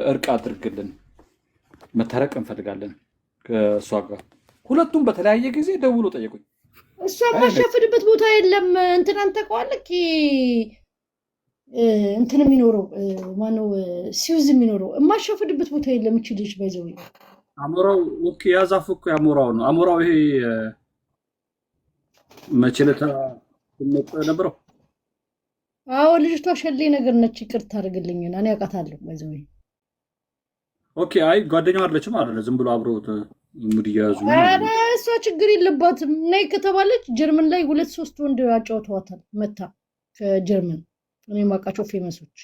እርቅ አድርግልን መታረቅ እንፈልጋለን ከእሷ ጋር። ሁለቱም በተለያየ ጊዜ ደውሎ ጠየቁኝ። እሷ ማሸፍድበት ቦታ የለም። እንትናን ታውቀዋለህ? እንትን የሚኖረው ማነው? ሲውዝ የሚኖረው የማሸፍድበት ቦታ የለም። እቺ ልጅ ባይዘው አሞራው ኦኬ፣ ያዛፉ እኮ አሞራው ነው። አሞራው ይሄ መችለታ ነበረው። አዎ ልጅቷ ሸሌ ነገር ነች። ይቅርታ አድርግልኝና እኔ አውቃታለሁ ባይዘው። ኦኬ፣ አይ ጓደኛው አይደለችም አይደለ? ዝም ብሎ አብሮ ሙድ እየያዙ ኧረ እሷ ችግር የለባትም። ነይ ከተባለች ጀርመን ላይ 2-3 ወንድ አጫውተዋታል መታ ከጀርመን። እኔ የማውቃቸው ፌመሶች።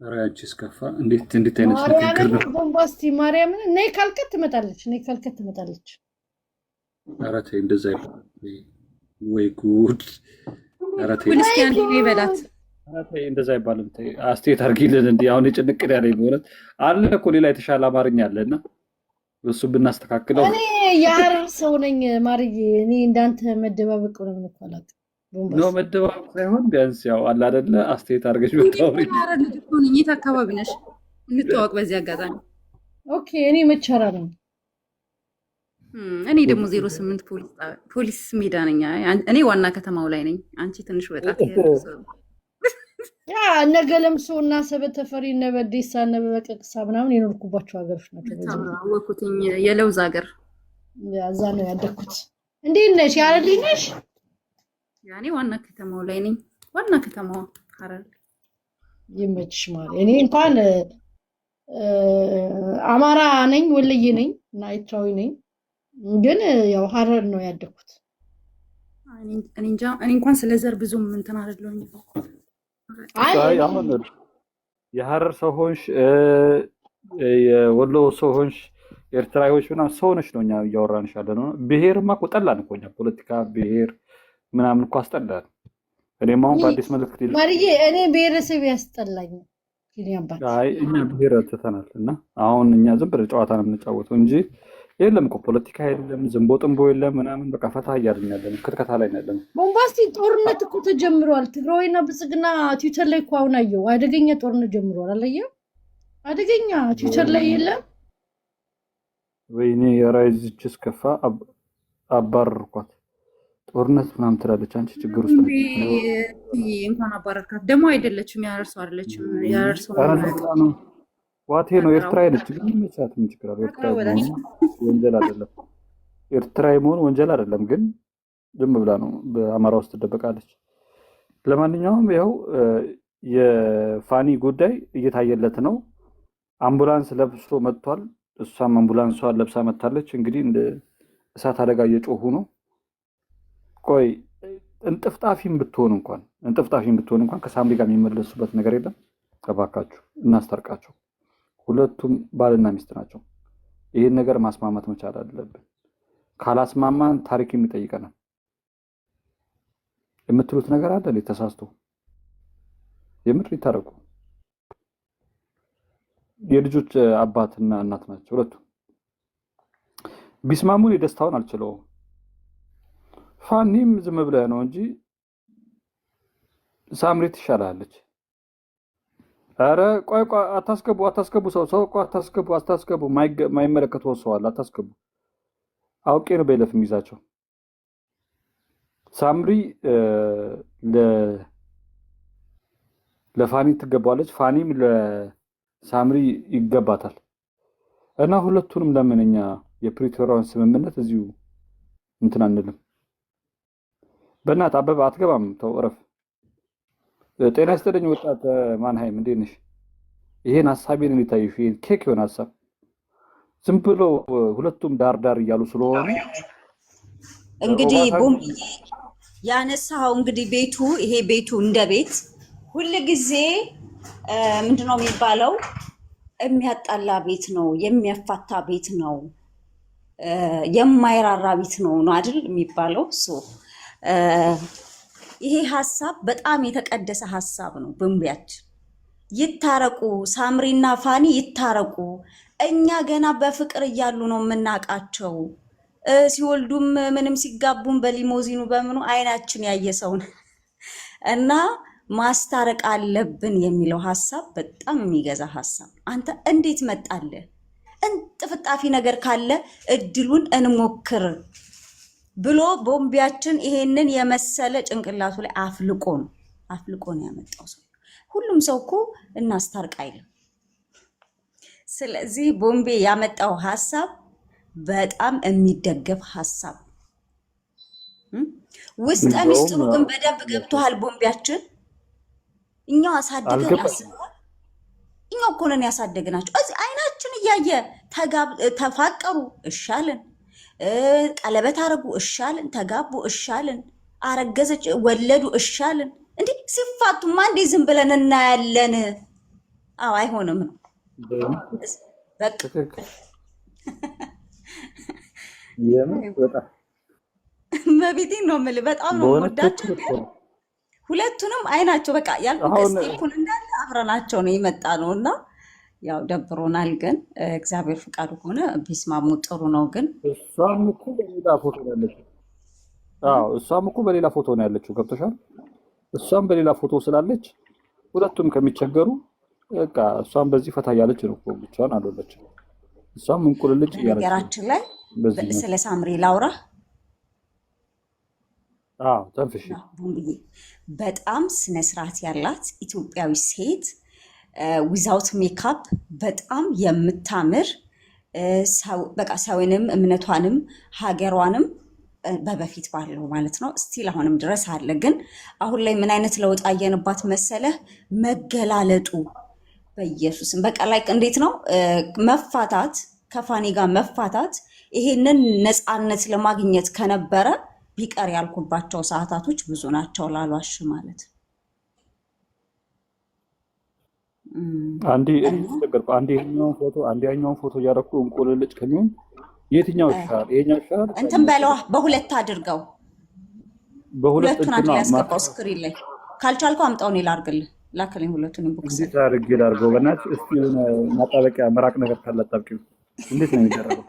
ኧረ አንቺስ ከፋ። እንዴት አይነት ንግግር ነው? ቦምባስቲ ማርያምን። ነይ ካልከት ትመጣለች። ነይ ካልከት ትመጣለች። ኧረ ተይ እንደዛ ይባላል ወይ? ጉድ! ኧረ ተይ ክርስቲያን ይበላት። ኧረ ተይ እንደዛ አይባልም። ተይ አስተያየት አድርጊልን። እንዲህ አሁን የጭንቅል ያለኝ በእውነት አለ እኮ ሌላ የተሻለ አማርኛ አለና እሱ ብናስተካክለው። እኔ የሐረር ሰው ነኝ ማርዬ። እኔ እንዳንተ መደባበቅ ነው የምንኳላት ነው መደባበቅ ሳይሆን ቢያንስ ያው አለ አይደለ? አስተያየት አድርገሽ ብታወሪ። ሐረር ልጅ እኮ ነኝ። የት አካባቢ ነሽ? እንተዋወቅ በዚህ አጋጣሚ። ኦኬ እኔ መቻራ ነኝ። እኔ ደግሞ 08 ፖሊስ ሜዳ ነኝ። እኔ ዋና ከተማው ላይ ነኝ። አንቺ ትንሽ ወጣት ያ እነ ገለምሶ እና ሰበት ተፈሪ እነ በዴሳ እነ በቀቅሳ ምናምን የኖርኩባቸው ሀገሮች ናቸው። ወኩትኝ የለውዝ ሀገር እዛ ነው ያደግኩት። እንዴት ነሽ? ያለ ልጅ ነሽ? ያኔ ዋና ከተማው ላይ ነኝ። ዋና ከተማዋ ሐረር። ይመችሽ ማለት እኔ እንኳን አማራ ነኝ፣ ወለዬ ነኝ እና ኤርትራዊ ነኝ። ግን ያው ሐረር ነው ያደግኩት። እኔ እንጃ። እኔ እንኳን ስለ ዘር ብዙም እንትን አይደለሁኝ። አይ አሁን የሐረር ሰው ሆንሽ የወሎ ሰው ሆንሽ ኤርትራዊዎች ምናምን ሰው ነሽ ነው እኛ እያወራንሽ ያለ ነው። ብሔርማ እኮ ጠላን እኮ እኛ ፖለቲካ ብሔር ምናምን እኮ አስጠላን። እኔም አሁን በአዲስ መልዕክት ማርዬ እኔ ብሔረሰብ ያስጠላኝ ይኛባል። አይ እኛ ብሔር ትተናል እና አሁን እኛ ዝም ብለን ጨዋታ ነው የምንጫወተው እንጂ የለም እኮ ፖለቲካ የለም፣ ዝንቦ ጥንቦ የለም ምናምን። በቃ ፈታ እያልን ያለን ክትከታ ላይ ያለን። ቦምባስቲ ጦርነት እኮ ተጀምሯል። ትግራይና ብልጽግና ትዊተር ላይ እኮ አሁን አየሁ አደገኛ ጦርነት ጀምሯል። አለየው አደገኛ ትዊተር ላይ የለም። ወይኔ የራይዝችስ ከፋ አባረርኳት። ጦርነት ምናምን ትላለች። አንቺ ችግር ውስጥ ነች። እንኳን አባረርካት ደግሞ አይደለችም። ያረርሰው አይደለችም። ያረርሰው ነው ዋቴ ነው። ኤርትራዊ ነች ግን መቻት ምን ችግር አለው? ኤርትራዊ ወንጀል አይደለም። ኤርትራዊ መሆን ወንጀል አይደለም፣ ግን ዝም ብላ ነው በአማራ ውስጥ ትደበቃለች። ለማንኛውም ያው የፋኒ ጉዳይ እየታየለት ነው። አምቡላንስ ለብሶ መጥቷል። እሷም አምቡላንሷን ለብሳ መታለች። እንግዲህ እንደ እሳት አደጋ እየጮሁ ነው። ቆይ እንጥፍጣፊም ብትሆን እንኳን ከሳምሪ ጋር የሚመለሱበት ነገር የለም። እባካችሁ እናስታርቃቸው። ሁለቱም ባልና ሚስት ናቸው። ይህን ነገር ማስማማት መቻል አለብን። ካላስማማን ታሪክ የሚጠይቀናል። የምትሉት ነገር አለ ተሳስቶ የምር ይታረቁ። የልጆች አባትና እናት ናቸው ሁለቱም። ቢስማሙን የደስታውን አልችለውም። ፋኒም ዝም ብለህ ነው እንጂ ሳምሪ ትሻላለች። አረ ቆይ አታስገቡ ሰው አታስገቡ። ማይመለከተው ሰው አለ አታስገቡ። አውቄ ነው በለፍ የሚይዛቸው። ሳምሪ ለፋኒ ትገባለች፣ ፋኒም ለሳምሪ ይገባታል። እና ሁለቱንም ለምንኛ የፕሪቶሪያውን ስምምነት እዚሁ እንትን አንልም። በእናትህ አበባ አትገባም። ተው እረፍ። ጤና ይስጥልኝ ወጣት ማንሃይም እንዴት ነሽ? ይሄን ሀሳቤን እንዲታይሽ ይሄን ኬክ የሆነ ሀሳብ ዝም ብሎ ሁለቱም ዳር እያሉ ስለሆነ እንግዲህ ቦምብ ያነሳው እንግዲህ ቤቱ ይሄ ቤቱ እንደ ቤት ሁሉ ጊዜ ምንድነው የሚባለው? የሚያጣላ ቤት ነው፣ የሚያፋታ ቤት ነው፣ የማይራራ ቤት ነው አይደል የሚባለው? ይሄ ሀሳብ በጣም የተቀደሰ ሀሳብ ነው። ቦምቢያችን ይታረቁ፣ ሳምሪና ፋኒ ይታረቁ። እኛ ገና በፍቅር እያሉ ነው የምናውቃቸው። ሲወልዱም ምንም ሲጋቡም በሊሞዚኑ በምኑ አይናችን ያየ ሰውን እና ማስታረቅ አለብን የሚለው ሀሳብ በጣም የሚገዛ ሀሳብ። አንተ እንዴት መጣልህ? እንጥፍጣፊ ነገር ካለ እድሉን እንሞክር ብሎ ቦምቢያችን ይሄንን የመሰለ ጭንቅላቱ ላይ አፍልቆ ነው ያመጣው ሰው። ሁሉም ሰው እኮ እናስታርቅ አይልም። ስለዚህ ቦምቤ ያመጣው ሀሳብ በጣም የሚደገፍ ሀሳብ። ውስጥ ሚስጥሩ ግን በደንብ ገብቶሃል ቦምቢያችን። እኛው አሳድገን አስበዋል። እኛው እኮ ነን ያሳደግናቸው። እዚህ አይናችን እያየ ተፋቀሩ እሻልን፣ ቀለበት አረጉ እሻልን፣ ተጋቡ እሻልን፣ አረገዘች ወለዱ እሻልን። እንዴ ሲፋቱማ እንዴ ዝም ብለን እናያለን? አዎ አይሆንም ነው በቃ። መቤቴን ነው የምልህ። በጣም ነው የምወዳቸው ሁለቱንም። አይናቸው በቃ ያልኩት ስቴፑን እንዳለ አብረናቸው ነው የመጣ ነው እና ያው ደብሮናል። ግን እግዚአብሔር ፍቃዱ ሆነ ቢስማሙ ጥሩ ነው። ግን እሷም እኮ በሌላ ፎቶ ነው ያለችው። እሷም እኮ በሌላ ፎቶ ነው ያለችው። ገብቶሻል? እሷም በሌላ ፎቶ ስላለች ሁለቱም ከሚቸገሩ በቃ እሷም በዚህ ፈታ እያለች ነው እኮ ብቻዋን አልወለችም። እሷም እንቁልልጭ እያለች። ነገራችን ላይ ስለ ሳምሪ ላውራ። ተንፍሽ። በጣም ስነ ስርዓት ያላት ኢትዮጵያዊ ሴት ዊዛውት ሜካፕ በጣም የምታምር በቃ ሰውንም እምነቷንም ሀገሯንም በበፊት ባለው ማለት ነው ስቲል አሁንም ድረስ አለ። ግን አሁን ላይ ምን አይነት ለውጥ አየንባት መሰለህ? መገላለጡ በኢየሱስም በቃ ላይ እንዴት ነው መፋታት፣ ከፋኒ ጋር መፋታት ይሄንን ነፃነት ለማግኘት ከነበረ ቢቀር ያልኩባቸው ሰዓታቶች ብዙ ናቸው ላሏሽ ማለት አንዴ ያኛውን ፎቶ እያደረኩ እንቁልልጭ ከሚሆን የትኛው ይሻላል? ይሄኛው ይሻላል? እንትን በለዋ በሁለት አድርገው፣ ሁለቱን አንድ ላይ ያስገባው ስክሪን ላይ ካልቻልከው አምጣው እኔ ላድርግልህ። ላክልኝ ሁለቱን ኢንቦክስ። እንዴት አድርጌ ላድርገው? በእናትሽ እስቲ የሆነ ማጣበቂያ መራቅ ነገር ካለ አጣብቂው። እንዴት ነው የሚደረገው?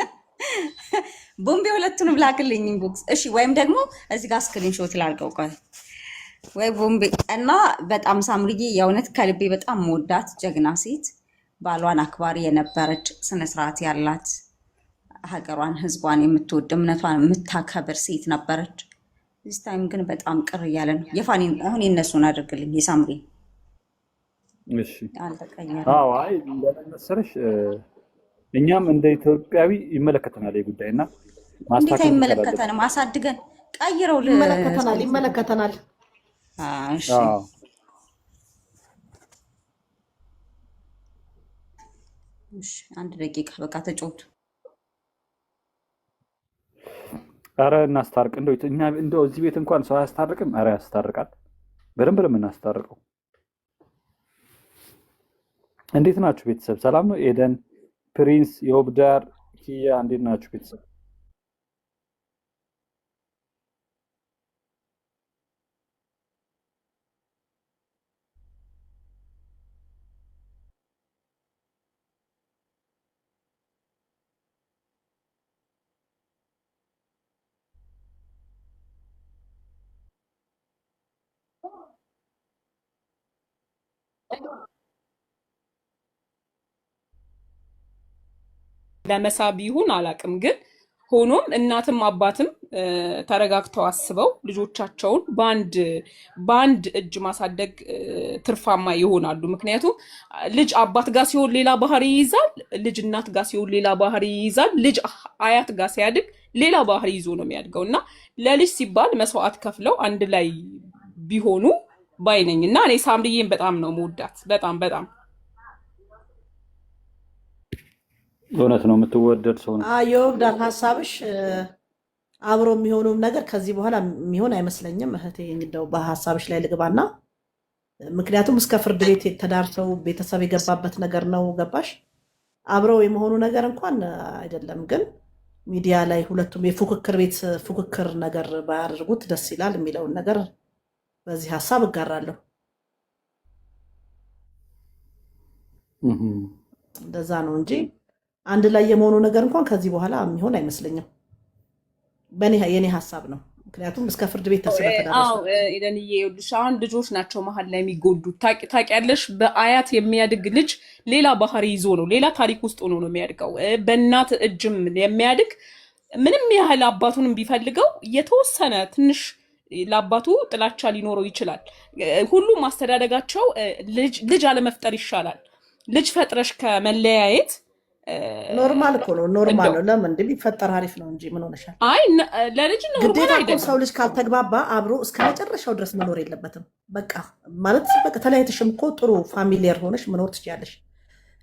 ቦምቤ ሁለቱንም ላክልኝ ኢንቦክስ። እሺ፣ ወይም ደግሞ እዚህ ጋር ስክሪን ሾት ላድርገው። ቆይ ወይ ቦምቤ እና በጣም ሳምሪዬ የእውነት ከልቤ በጣም መወዳት ጀግና ሴት፣ ባሏን አክባሪ የነበረች ስነስርዓት ያላት ሀገሯን ህዝቧን የምትወድ እምነቷን የምታከብር ሴት ነበረች። ዚስ ታይም ግን በጣም ቅር እያለ ነው። የፋኒን አሁን የነሱን አድርግልኝ የሳምሪ። እሺ አይ እንደመሰለሽ እኛም እንደ ኢትዮጵያዊ ይመለከተናል ጉዳይ እና እንዴት አይመለከተንም? አሳድገን ቀይረው ይመለከተናል። እሺ አንድ ደቂቃ በቃ ተጫወቱ። አረ እናስታርቅ። እንደው እዚህ ቤት እንኳን ሰው አያስታርቅም። አረ ያስታርቃል። በደንብ ነው የምናስታርቀው። እንዴት ናችሁ ቤተሰብ? ሰላም ነው? ኤደን፣ ፕሪንስ፣ የወብዳር፣ ኪያ እንዴት ናችሁ ቤተሰብ? ለመሳብ ይሁን አላቅም፣ ግን ሆኖም እናትም አባትም ተረጋግተው አስበው ልጆቻቸውን በአንድ እጅ ማሳደግ ትርፋማ ይሆናሉ። ምክንያቱም ልጅ አባት ጋር ሲሆን ሌላ ባህሪ ይይዛል፣ ልጅ እናት ጋር ሲሆን ሌላ ባህሪ ይይዛል፣ ልጅ አያት ጋር ሲያድግ ሌላ ባህሪ ይዞ ነው የሚያድገው እና ለልጅ ሲባል መስዋዕት ከፍለው አንድ ላይ ቢሆኑ ባይነኝ እና እኔ ሳምሪዬን በጣም ነው መወዳት። በጣም በጣም እውነት ነው፣ የምትወደድ ሰው ነው። የወብዳር ሀሳብሽ አብሮ የሚሆነውም ነገር ከዚህ በኋላ የሚሆን አይመስለኝም እህቴ። እንደው በሀሳብሽ ላይ ልግባና ምክንያቱም እስከ ፍርድ ቤት ተዳርሰው ቤተሰብ የገባበት ነገር ነው። ገባሽ? አብረው የመሆኑ ነገር እንኳን አይደለም፣ ግን ሚዲያ ላይ ሁለቱም የፉክክር ቤት ፉክክር ነገር ባያደርጉት ደስ ይላል የሚለውን ነገር በዚህ ሀሳብ እጋራለሁ። እንደዛ ነው እንጂ አንድ ላይ የመሆኑ ነገር እንኳን ከዚህ በኋላ የሚሆን አይመስለኝም። የኔ ሀሳብ ነው። ምክንያቱም እስከ ፍርድ ቤት ስለተደረሱ። ኢደንዬ ይኸውልሽ አሁን ልጆች ናቸው መሀል ላይ የሚጎዱት። ታውቂያለሽ፣ በአያት የሚያድግ ልጅ ሌላ ባህሪ ይዞ ነው ሌላ ታሪክ ውስጥ ሆኖ ነው የሚያድገው። በእናት እጅም የሚያድግ ምንም ያህል አባቱንም ቢፈልገው የተወሰነ ትንሽ ለአባቱ ጥላቻ ሊኖረው ይችላል። ሁሉም ማስተዳደጋቸው ልጅ አለመፍጠር ይሻላል። ልጅ ፈጥረሽ ከመለያየት ኖርማል እኮ ነው። ኖርማል ነው። ለምን እንደሚፈጠር አሪፍ ነው እንጂ ምን ሆነሻል? አይ ለልጅ ግዴታ እኮ ሰው ልጅ ካልተግባባ አብሮ እስከ መጨረሻው ድረስ መኖር የለበትም። በቃ ማለት በቃ ተለያይተሽም እኮ ጥሩ ፋሚሊየር ሆነሽ መኖር ትችያለሽ።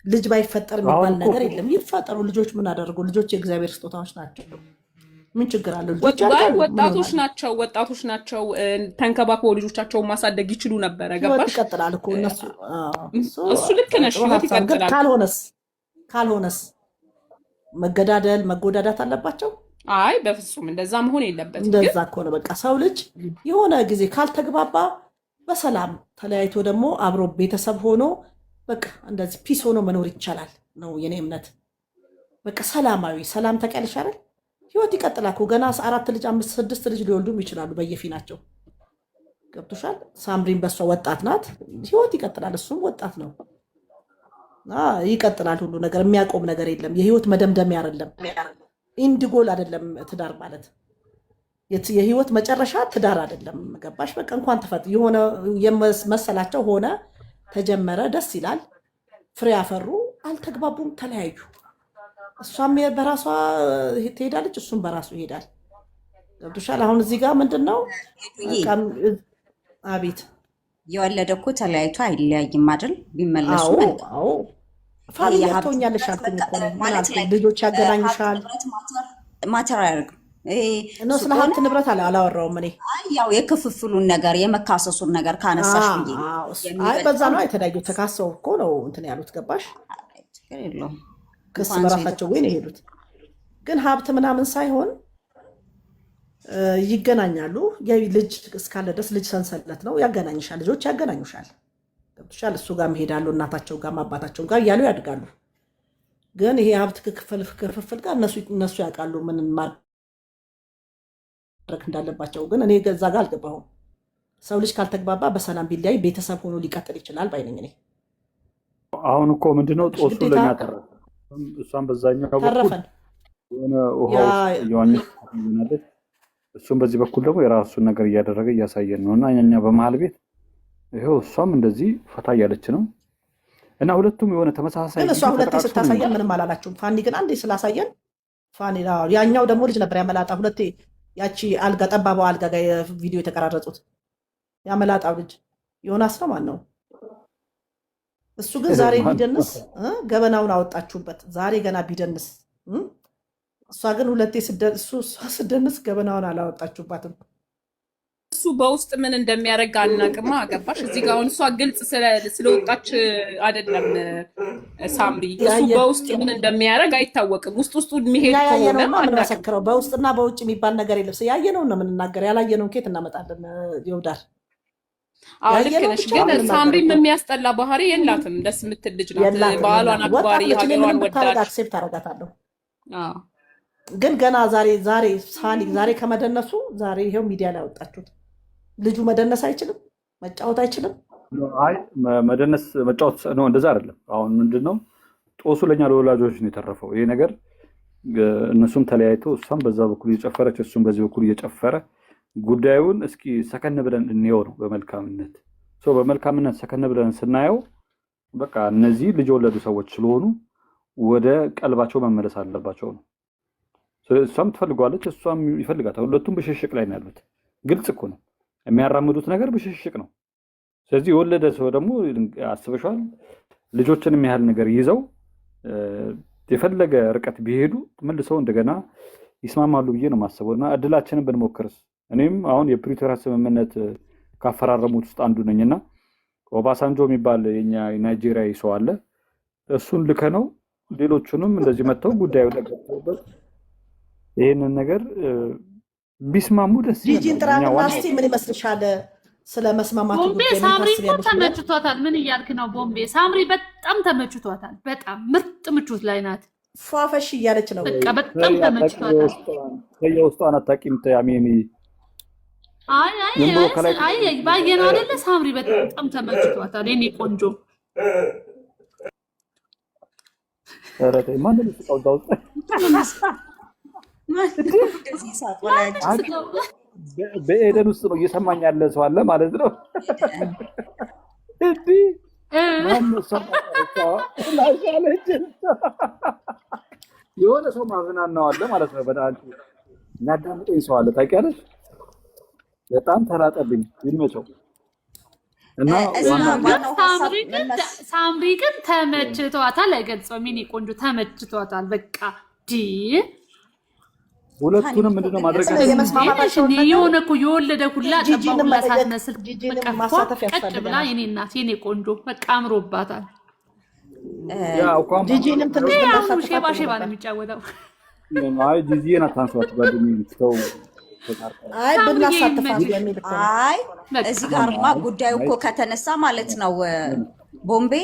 ልጅ ባይፈጠር የሚባል ነገር የለም። ይፈጠሩ ልጆች ምን አደረጉ? ልጆች የእግዚአብሔር ስጦታዎች ናቸው። ምን ችግር አለው? ወጣቶች ናቸው። ተንከባክበው ልጆቻቸውን ማሳደግ ይችሉ ነበረ። ገባሽ? ይቀጥላል እኮ እነሱ። እሱ ልክ ነሽ። ይቀጥላል። ካልሆነስ መገዳደል መጎዳዳት አለባቸው? አይ በፍጹም እንደዛ መሆን የለበትም። እንደዛ ከሆነ በቃ ሰው ልጅ የሆነ ጊዜ ካልተግባባ በሰላም ተለያይቶ ደግሞ አብሮ ቤተሰብ ሆኖ በቃ እንደዚህ ፒስ ሆኖ መኖር ይቻላል ነው የኔ እምነት። በቃ ሰላማዊ ሰላም ተቀልሽ አይደል? ህይወት ይቀጥላል እኮ ገና 4 ልጅ 5 6 ልጅ ሊወልዱም ይችላሉ በየፊናቸው። ገብቶሻል? ሳምሪን በሷ ወጣት ናት። ህይወት ይቀጥላል። እሱም ወጣት ነው። ይቀጥላል። ሁሉ ነገር የሚያቆም ነገር የለም። የህይወት መደምደሚያ አይደለም። ኢንድ ጎል አይደለም ትዳር ማለት። የህይወት መጨረሻ ትዳር አይደለም። ገባሽ? በቃ እንኳን ተፈጥ የሆነ የመሰላቸው ሆነ ተጀመረ፣ ደስ ይላል። ፍሬ ያፈሩ፣ አልተግባቡም፣ ተለያዩ። እሷም በራሷ ትሄዳለች፣ እሱም በራሱ ይሄዳል። ገብቶሻል? አሁን እዚህ ጋር ምንድን ነው? አቤት የወለደ እኮ ተለያይቶ አይለያይም አይደል? ቢመለሱ ፋልያቶኛለሽ አልኩኝ እኮ ልጆች ያገናኙሻል። ማተር አያደርግም እነው ስለ ሀብት ንብረት አላወራውም እኔ። ያው የክፍፍሉን ነገር የመካሰሱን ነገር ካነሳሽ ብዬ በዛ ነው የተለያዩት። ተካሰው እኮ ነው እንትን ያሉት። ገባሽ? ክስ በራሳቸው ወይ ነው የሄዱት። ግን ሀብት ምናምን ሳይሆን ይገናኛሉ። ልጅ እስካለ ድረስ ልጅ ሰንሰለት ነው፣ ያገናኝሻል። ልጆች ያገናኙሻል። ገብቶሻል? እሱ ጋር መሄዳሉ፣ እናታቸው ጋር አባታቸው ጋር እያሉ ያድጋሉ። ግን ይሄ ሀብት ክፍፍል ጋር እነሱ ያውቃሉ ምን ማድረግ እንዳለባቸው። ግን እኔ ገዛ ጋር አልገባሁም። ሰው ልጅ ካልተግባባ በሰላም ቢለያይ ቤተሰብ ሆኖ ሊቀጥል ይችላል ባይነኝ እኔ። አሁን እኮ ምንድነው ጦሱ ለኛ ተረፈ። እሷም በዛኛው በኩል የሆነ ውሃ እየዋኘች እሱም በዚህ በኩል ደግሞ የራሱን ነገር እያደረገ እያሳየን ነው። እና እኛ በመሀል ቤት ይሄው እሷም እንደዚህ ፈታ እያለች ነው። እና ሁለቱም የሆነ ተመሳሳይ ግን እሷ ሁለቴ ስታሳየን ምንም አላላችሁም። ፋኒ ግን አንዴ ስላሳየን ፋኒ ያኛው ደግሞ ልጅ ነበር ያመላጣ ሁለቴ ያቺ አልጋ ጠባባው አልጋ ጋር ቪዲዮ የተቀራረጹት ያመላጣው ልጅ ዮናስ ነው ማን ነው እሱ? ግን ዛሬ ቢደንስ ገበናውን አወጣችሁበት። ዛሬ ገና ቢደንስ እሷ ግን ሁለቴ ስደንስ ገበናውን አላወጣችሁባትም። እሱ በውስጥ ምን እንደሚያደርግ አናቅማ። ገባሽ? እዚህ ጋር አሁን እሷ ግልጽ ስለወጣች አይደለም ሳምሪ፣ እሱ በውስጥ ምን እንደሚያደርግ አይታወቅም። ውስጥ የሚሄድ ከሆነ የምንመሰክረው በውስጥና በውጭ የሚባል ነገር የለም። ያየነውን ነው የምንናገር። ያላየነውን ኬት እናመጣለን? ይወዳል። ልክ ነሽ። ግን ሳምሪም የሚያስጠላ ባህሪ የላትም። ደስ የምትል ልጅ ናት። ባህሏን አክባሪ፣ ሀገሯን ወዳድ። አክሴፕት አደርጋታለሁ። ግን ገና ዛሬ ከመደነሱ ዛሬ ይሄው ሚዲያ ላይ አወጣችሁት። ልጁ መደነስ አይችልም፣ መጫወት አይችልም። አይ መደነስ መጫወት ነው እንደዛ አይደለም። አሁን ምንድነው ጦሱ ለኛ ለወላጆች ነው የተረፈው ይሄ ነገር። እነሱም ተለያይቶ እሷም በዛ በኩል እየጨፈረች እሱም በዚህ በኩል እየጨፈረ ጉዳዩን እስኪ ሰከን ብለን እንየው ነው በመልካምነት በመልካምነት ሰከን ብለን ስናየው በቃ እነዚህ ልጅ ወለዱ ሰዎች ስለሆኑ ወደ ቀልባቸው መመለስ አለባቸው ነው። እሷም ትፈልጓለች፣ እሷም ይፈልጋታል። ሁለቱም በሽሽቅ ላይ ነው ያሉት። ግልጽ እኮ ነው የሚያራምዱት ነገር በሽሽቅ ነው። ስለዚህ የወለደ ሰው ደግሞ አስበሻል ልጆችን የሚያህል ነገር ይዘው የፈለገ ርቀት ቢሄዱ መልሰው እንደገና ይስማማሉ ብዬ ነው የማስበው። እና እድላችንን ብንሞክርስ? እኔም አሁን የፕሪቶሪያ ስምምነት ካፈራረሙት ውስጥ አንዱ ነኝና ኦባሳንጆ የሚባል የኛ ናይጄሪያዊ ሰው አለ። እሱን ልከ ነው ሌሎቹንም እንደዚህ መጥተው ጉዳዩ ለገብተውበት ይሄንን ነገር ቢስማሙ ደስ ይላል። ጂጂን ጥራና እስቲ ምን ይመስልሻል? ስለ መስማማቱ ቦምቤ ሳምሪ ተመችቷታል። ምን እያልክ ነው ቦምቤ? ሳምሪ በጣም ተመችቷታል። በጣም ምርጥ ምቾት ላይ ናት። ፏፈሽ እያለች ነው። በቃ በጣም ተመችቷታል። ከየውስጧን አታውቂም። ያሜኒ ባየነው አይደለ? ሳምሪ በጣም ተመችቷታል። የኔ ቆንጆ በኤደን ውስጥ ነው እየሰማኝ ያለ ሰው አለ ማለት ነው። የሆነ ሰው ማዝናናው አለ ማለት ነው። በጣም እናዳምጠኝ ሰው አለ ታውቂያለሽ። በጣም ተራጠብኝ ይመቸው እና ሳምሪ ግን ተመችቷታል። አይገልጸውም። የኔ ቆንጆ ተመችቷታል። በቃ ሁለቱንም ምንድነው ማድረግ የሆነ እኮ የወለደ ሁላ ጠባሁላ ሳትመስል ቀጥ ብላ የኔ እናት የኔ ቆንጆ በቃ አምሮባታል። ጂጂንም ትንሽ ሼባ ሼባ ነው የሚጫወተው። አይ ጂጂን አታንሷት ጓደኞች ተው። አይ ብናሳትፋት የሚል እኮ አይ እዚህ ጋርማ ጉዳዩ እኮ ከተነሳ ማለት ነው ቦምቤ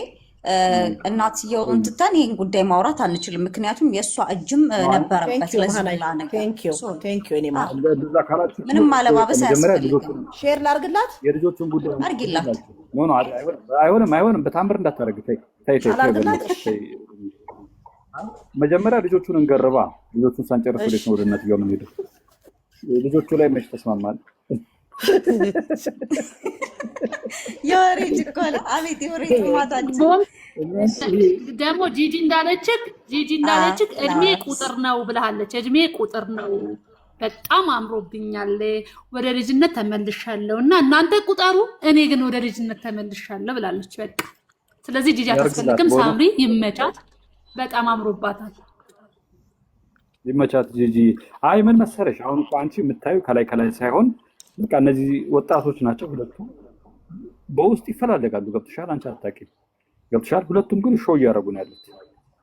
እናትየውን ትተን ይህን ጉዳይ ማውራት አንችልም። ምክንያቱም የእሷ እጅም ነበረበት። ምንም ማለባበስ አያስፈልግም። ሼር ላርግላት፣ የልጆቹን ጉዳይ አርጊላት። አይሆንም፣ በታምር እንዳታረግ። መጀመሪያ ልጆቹን እንገርባ። ልጆቹን ሳንጨርስ ወዴት ነው ወደ እናትየው የምንሄደው? ልጆቹ ላይ መች ተስማማል? የወሬ ችኮላ አቤት የወሬ ጥማታችን ደግሞ ጂጂ እንዳለችክ እድሜ ቁጥር ነው ብለሃለች። እድሜ ቁጥር ነው። በጣም አምሮብኛል፣ ወደ ልጅነት ተመልሻለሁ እና እናንተ ቁጠሩ፣ እኔ ግን ወደ ልጅነት ተመልሻለሁ ብላለች። በቃ ስለዚህ ጂጂ አታስፈልግም። ሳምሪ ይመቻት፣ በጣም አምሮባታል። ይመቻት ጂጂ። አይ ምን መሰለሽ አሁን እኮ አንቺ የምታዩ ከላይ ሳይሆን በቃ እነዚህ ወጣቶች ናቸው ሁለቱ፣ በውስጥ ይፈላለጋሉ። ገብተሻል? አንቺ አታውቂም። ገብተሻል? ሁለቱም ግን ሾው እያደረጉ ነው ያሉት።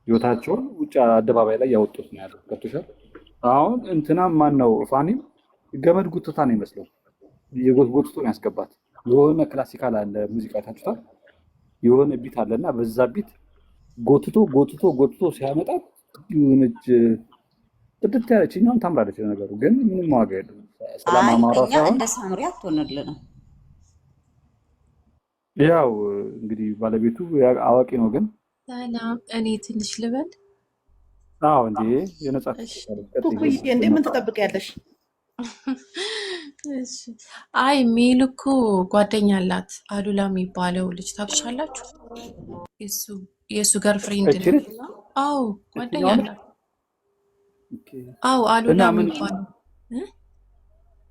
ህይወታቸውን ውጭ አደባባይ ላይ ያወጡት ነው ያሉት። ገብተሻል? አሁን እንትናም ማን ነው ፋኒም ገመድ ጉትታ ነው ይመስለው የጎትጎትቶ ነው ያስገባት። የሆነ ክላሲካል አለ ሙዚቃ ታችቷል። የሆነ ቢት አለና በዛ ቢት ጎትቶ ሲያመጣት የሆነች ጥድት ያለችኛውን ታምራለች። ነገሩ ግን ምንም ዋጋ የለውም። እኛ እንደ ሳምሪ አትሆንልንም። ያው እንግዲህ ባለቤቱ አዋቂ ነው። ግን ሰላም፣ እኔ ትንሽ ልበል። አዎ እንዴ የነጻ ኩኩዬ እንዴ ምን ትጠብቂያለሽ? እሺ። አይ ሜል እኮ ጓደኛ አላት፣ አሉላ የሚባለው ልጅ ታውቃላችሁ? የእሱ ገርፍሬንድ ነው። አዎ ጓደኛ አላት። አዎ አሉላ የሚባለው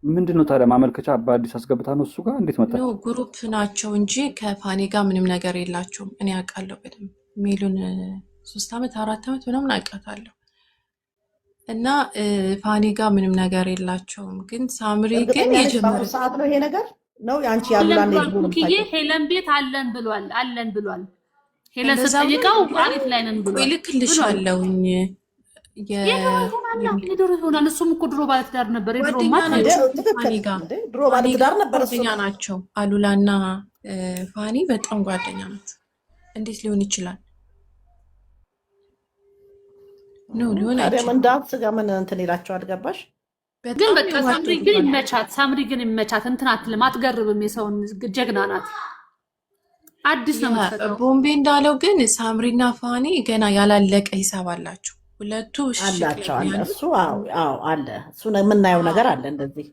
ምንድን ነው ታዲያ? ማመልከቻ በአዲስ አስገብታ ነው እሱ ጋር እንዴት መጣች? ግሩፕ ናቸው እንጂ ከፋኒ ጋር ምንም ነገር የላቸውም። እኔ አውቃለሁ በደንብ ሜሉን 3 ዓመት 4 ዓመት ምናምን አውቃታለሁ። እና ፋኒ ጋር ምንም ነገር የላቸውም። ግን ሳምሪ ግን የጀመረ ሰዓት ነው ይሄ ነገር ነው ያንቺ ያሉላ ሄለን ቤት አለን ብሏል። ሄለን ስትጠይቀው አሪፍ ላይ ነን ብሏል። ይልክልሻለሁኝ የድሮ ይሆናል። እሱም እኮ ድሮ ባለትዳር ነበር። ድሮ ባለትዳር ነበር። ጓደኛ ናቸው። አሉላና ፋኒ በጣም ጓደኛ ናት። እንዴት ሊሆን ይችላል? ነው ሊሆን አይችልም። እንዳት ስጋ ምን እንትን ይላቸው አልገባሽ? ግን በቃ ሳምሪ ግን ይመቻት። እንትን አትልም፣ አትገርብም። የሰውን ጀግና ናት። አዲስ ነው የምትፈጥረው። ቦምቤ እንዳለው ግን ሳምሪና ፋኒ ገና ያላለቀ ሂሳብ አላቸው። ሁለቱ አላቸው አለ እሱ አለ እሱ የምናየው ነገር አለ እንደዚህ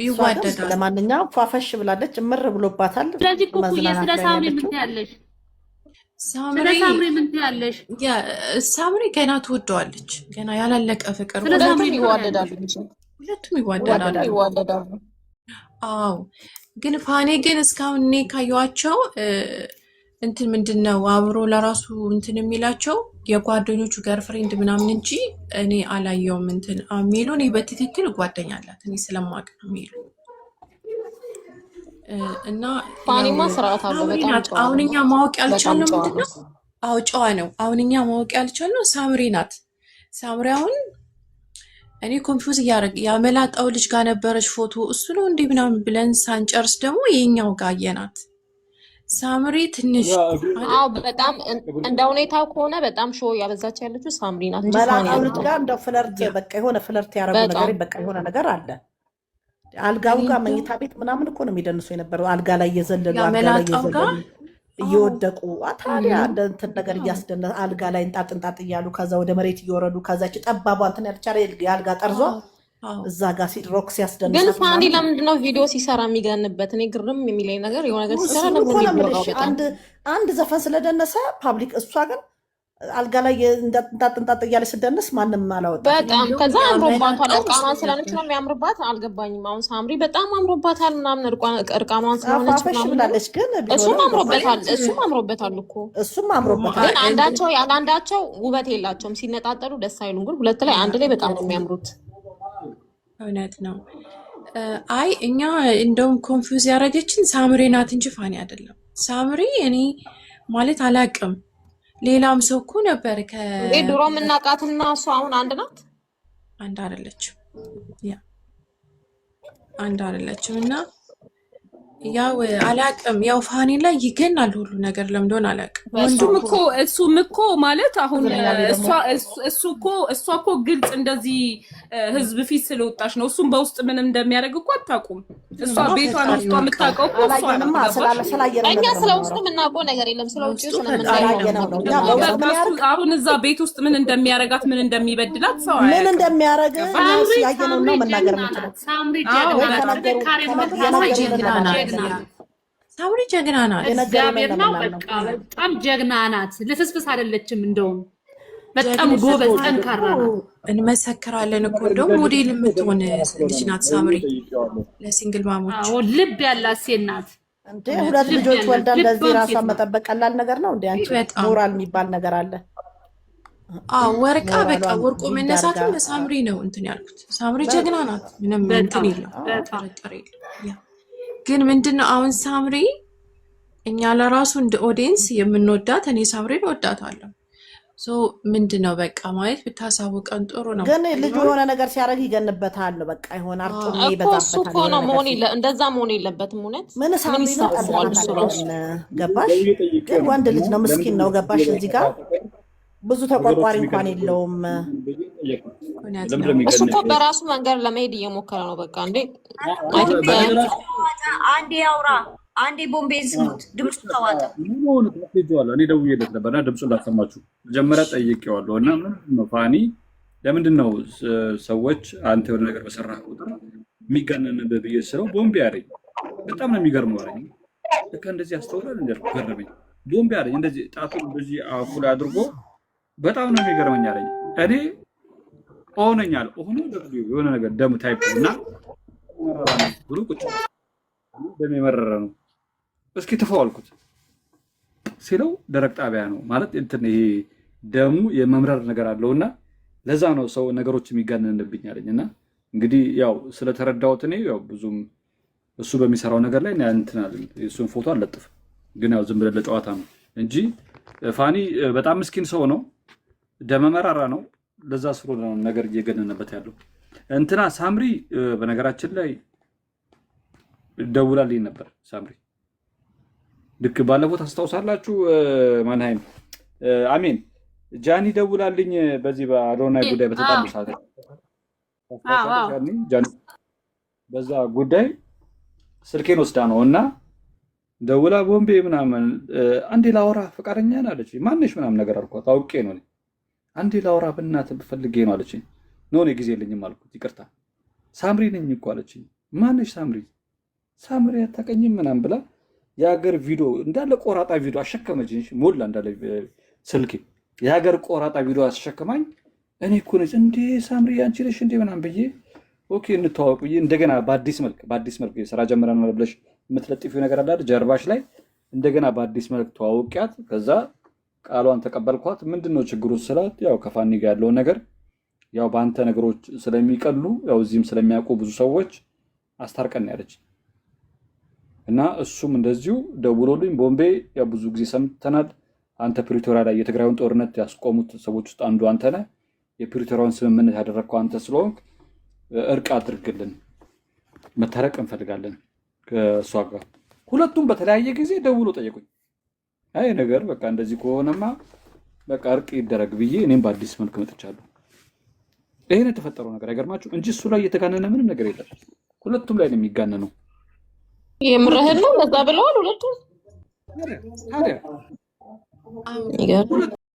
ይዋደዳል። ለማንኛውም ፏፈሽ ብላለች፣ እምር ብሎባታል። ስለዚህ ኩኩዬ ስለ ሳምሪ ምን ትያለሽ? ሳምሪ ገና ትወደዋለች። ገና ያላለቀ ፍቅር። ሁለቱም ይዋደዳሉ። አዎ ግን ፋኔ ግን እስካሁን እኔ ካየኋቸው እንትን ምንድነው አብሮ ለራሱ እንትን የሚላቸው የጓደኞቹ ገርፍሬንድ ምናምን እንጂ እኔ አላየውም። እንትን ሜሉ እኔ በትክክል ጓደኛ አላት እኔ ስለማውቅ ነው ሜሉ እና ፋኒማ ስርዓት አለው በጣም። አሁን እኛ ማወቅ ያልቻልነው ምንድነው? አዎ ጨዋ ነው። አሁን እኛ ማወቅ ያልቻልነው ሳምሪ ናት። ሳምሪ አሁን እኔ ኮንፊውዝ ያመላጣው ልጅ ጋር ነበረች ፎቶ እሱ ነው እንዴ ምናምን ብለን ሳንጨርስ ደግሞ የኛው ጋር አየናት። ሳምሪ ትንሽ በጣም እንደ ሁኔታው ከሆነ በጣም ሾው ያበዛች ያለችው ሳምሪ ናት እንጂ መላጣው ልጅ ጋር እንደው ፍለርት በቃ የሆነ ፍለርት ያደረገው ነገር በቃ የሆነ ነገር አለ። አልጋው እኔ ጋር እንደው መኝታ ቤት ምናምን እኮ ነው የሚደንሱ የነበረው። አልጋ ላይ እየዘለሉ ያ አልጋ ላይ መላጣው ጋር እየዘለሉ እየወደቁ ታዲያ እም፣ እንደ እንትን ነገር እያስደነ አልጋ ላይ እንጣጥ እንጣጥ እያሉ ከዛ ወደ መሬት እየወረዱ ከዛች ጠባቧ እንትን ያልቻለ የአልጋ ጠርዟ አዎ አዎ እዛ ጋር ሮክ ግን ሲያስደንሳት ፋኒ ምናምን ለምንድን ነው ቪዲዮ ሲሰራ የሚገንበት? እኔ ግርም የሚለኝ ነገር የሆነ ነገር ሲሰራ እሱን ደግሞ እኮ ነው የሚወራው የምልሽ። በጣም አንድ ዘፈን ስለደነሰ ፓብሊክ፣ እሷ ግን አልጋ ላይ እንጣጥ እንጣጥ እያለ ስደንስ ማንም አላወጣትም። በጣም እንደውም ከዛ አምሮባታል። ያመላጣው እርቃኗን እሱ ስለሆነች ነው ነበር። የሚያምርባት። አልገባኝም። አሁን ሳምሪ በጣም አምሮባታል ምናምን እርቃኗን ስለሆነች አፋፈሽ ምናምን ነው። ብላለች፣ ግን እሱም ቢሆንም አምሮበታል፣ ገባሽ? እሱም አምሮበታል እኮ እሱም አምሮበታል። ግን አንዳቸው ያለ አንዳቸው ውበት የላቸውም። ሲነጣጠሉ ደስ አይሉም። ግን ሁለት ላይ አንድ ላይ በጣም ነው የሚያምሩት። እውነት ነው። አይ እኛ እንደውም ኮንፊውዝ ያደረገችን ሳምሪ ናት እንጂ ፋኒ አይደለም። ሳምሪ እኔ ማለት አላቅም። ሌላም ሰው እኮ ነበር እንዴ ድሮ የምናውቃትና እሷ አሁን አንድ ናት። አንድ አይደለችም። ያ አንድ አይደለችም እና ያው አላቅም። ያው ፋኒ ላይ ይገናል ሁሉ ነገር ለምንደሆነ አላቅም። ወንዱ እሱም እኮ ማለት አሁን እኛ ላይ ደግሞ እሷ እኮ ግልጽ እንደዚህ ህዝብ ፊት ስለወጣች ነው። እሱም በውስጥ ምን እንደሚያደርግ እኮ አታውቁም። እሷ እሱማ ቤቷን ፈጣሪ ውስጧ ያውቃል። የምታውቀው እኮ እሷ ናት። አላየንማ ገባሽ? ስላየነው እኛ ነገር ስለ ነው ውስጡ የምናወራው። የምናውቀው ነገር የለም። ስለ ውጭ ውስጡ ስለምናየው ፈጣሪ ነው ነው አላየነው ነው የምናውቀው። እኛ በውስጥ ምን በሱ ያርግ አሁን እዛ ቤት ውስጥ ምን እንደሚያረጋት ምን እንደሚበድላት ሰው ምን አያውቅም። እንደሚያደርግ እኛ ሳምሪ ያየነውን ሳምሪ ነው መናገር ጀግና የምንችለው። ናት። ሳምሪ አዎ ጀግና ወይ ናት። በጣም ከነገሩ ጥንካሬ ሳምሪ የነገሩን ጀግና ናት። ጀግና እናምናለን። ናት። ሳምሪ ጀግና ናት። የነገሩን እግዚአብሔር ነው። እናምናለን። በቃ በጣም ጀግና ናት። ልፍስፍስ አይደለችም። እንደውም በጣም ጀግና ጎበዝ እኮ ጠንካራ ናት። እንመሰክራለን እኮ እንደውም ሞዴል የምትሆን ልጅ ናት ሳምሪ ለሲንግል ማሞች። አዎ ልብ ያላት ሴት ናት። እንዴ እውነት ሁለት ነው። ልብ ልጆች ያላት ወልዳ እንደዚህ ልባም ሴት ራሷን ናት። መጠበቅ ቀላል ነገር ነው እንዴ? አንቺ በጣም ሞራል የሚባል ነገር አለ። ወርቃ በቃ ሞራሏን ወርቆ ሊድ መነሳትም አድርጋ በሳምሪ ነው እንትን ያልኩት። ሳምሪ ጀግና በጣም ናት፣ ምንም እንትን በጣም የለም፣ በጣም ጥርጥር የለም። ያ ግን ምንድነው አሁን ሳምሪ እኛ ለራሱ እንደ ኦዲየንስ የምንወዳት እኔ ሳምሪን ወዳታለሁ። ሶ ምንድነው በቃ ማለት ብታሳውቀን ጥሩ ነው። ግን ልጁ የሆነ ነገር ሲያደርግ ይገንበታል ነው በቃ የሆነ አርጩሜ እኮ እሱ ይበዛበታል እኮ የሆነ ነው ነገር መሆን ሲል እንደዛ መሆን የለበትም። እውነት ምን ምን ሳምሪ ነው ይሰማዋል እሱ ራሱ? ቀላል ገባሽ? ግን ወንድ ልጅ ነው ምስኪን ነው ገባሽ? እዚህ ጋር ብዙ ተቆርቋሪ እንኳን የለውም። እውነት ነው። እሱ እኮ በራሱ መንገድ ለመሄድ እየሞከረ ነው። በቃ እንዴ አይ ቲንክ አንዴ ያውራ፣ አንዴ ቦምቤን ስሙት፣ ድምፁ ተዋጠ። እኔ ደውዬለት ነበርና ድምፁን ላሰማችሁ መጀመሪያ ጠይቄዋለሁ። እና ምንድን ነው ፋኒ ለምንድን ነው ሰዎች አንተ የሆነ ነገር በሰራህ ቁጥር የሚጋነንብህ ብዬ ስለው ቦምቤ አለኝ። በጣም ነው የሚገርመው አለኝ። ልክ እንደዚህ አስተውላል እንዲያልኩ ገረመኝ። ቦምቤ አለኝ እንደዚህ ጣቱን በዚህ አፉ ላይ አድርጎ በጣም ነው የሚገርመኝ አለኝ። እኔ ሆነኛል ሆኖ ደግሞ የሆነ ነገር ደም ታይፕ እና ብሎ ቁጭ ደም የመረረ ነው እስኪ ትፈው አልኩት ሲለው ደረቅ ጣቢያ ነው ማለት እንትን ይሄ ደሙ የመምረር ነገር አለውና ለዛ ነው ሰው ነገሮች የሚጋነንብኝ አለኝ። እና እንግዲህ ያው ስለተረዳሁት እኔ ያው ብዙም እሱ በሚሰራው ነገር ላይ እንትን አለ እሱን ፎቶ አልለጥፍም፣ ግን ያው ዝም ብለን ለጨዋታ ነው እንጂ ፋኒ በጣም ምስኪን ሰው ነው፣ ደመመራራ ነው። ለዛ ስሮ ነው ነገር እየገነነበት ያለው። እንትና ሳምሪ በነገራችን ላይ ደውላልኝ ነበር። ሳምሪ ልክ ባለፈው ታስታውሳላችሁ፣ ማንሃይም አሜን ጃኒ ደውላልኝ በዚህ በአዶናይ ጉዳይ በተጣሉ ሰዓት ጃኒ በዛ ጉዳይ ስልኬን ወስዳ ነው እና ደውላ ቦምቤ ምናምን አንዴ ላወራ ፈቃደኛ ነህ አለች። ማነሽ ምናምን ነገር አልኳት። አውቄ ነው አንዴ ላወራ በእናትህ ብፈልጌ ነው አለችኝ። ነው እኔ ጊዜ የለኝም አልኩት። ይቅርታ ሳምሪ ነኝ እኮ አለችኝ። ማነሽ ሳምሪ? ሳምሪ አታውቀኝም ምናምን ብላ የሀገር ቪዲዮ እንዳለ ቆራጣ ቪዲዮ አሸከመችኝ። ሞላ እንዳለ ስልኬ የሀገር ቆራጣ ቪዲዮ አሸከማኝ። እኔ እኮ ነች እንዴ ሳምሪ አንቺ ነሽ እንዴ ምናምን ብዬ ኦኬ እንተዋወቅ ብዬ እንደገና በአዲስ መልክ ስራ ጀምረናል ብለሽ የምትለጥፊው ነገር አለ ጀርባሽ ላይ እንደገና በአዲስ መልክ ተዋውቂያት ከዛ ቃሏን ተቀበልኳት። ምንድነው ችግሩ ስላት ያው ከፋኒ ጋር ያለውን ነገር ያው በአንተ ነገሮች ስለሚቀሉ ያው እዚህም ስለሚያውቁ ብዙ ሰዎች አስታርቀን ያለች እና እሱም እንደዚሁ ደውሎልኝ ቦምቤ ያው ብዙ ጊዜ ሰምተናል። አንተ ፕሪቶሪያ ላይ የትግራዩን ጦርነት ያስቆሙት ሰዎች ውስጥ አንዱ አንተ ነህ። የፕሪቶሪያውን ስምምነት ያደረግከው አንተ ስለሆንክ እርቅ አድርግልን፣ መታረቅ እንፈልጋለን ከእሷ ጋር። ሁለቱም በተለያየ ጊዜ ደውሎ ጠየቁኝ። አይ ነገር በቃ እንደዚህ ከሆነማ በቃ እርቅ ይደረግ ብዬ እኔም በአዲስ መልክ መጥቻለሁ። ይሄን የተፈጠረው ነገር አይገርማችሁ እንጂ እሱ ላይ የተጋነነ ምንም ነገር የለም። ሁለቱም ላይ ነው የሚጋነነው። የምርህን ነው ለዛ ብለዋል ሁለቱም። ታዲያ አዎ ይገርም።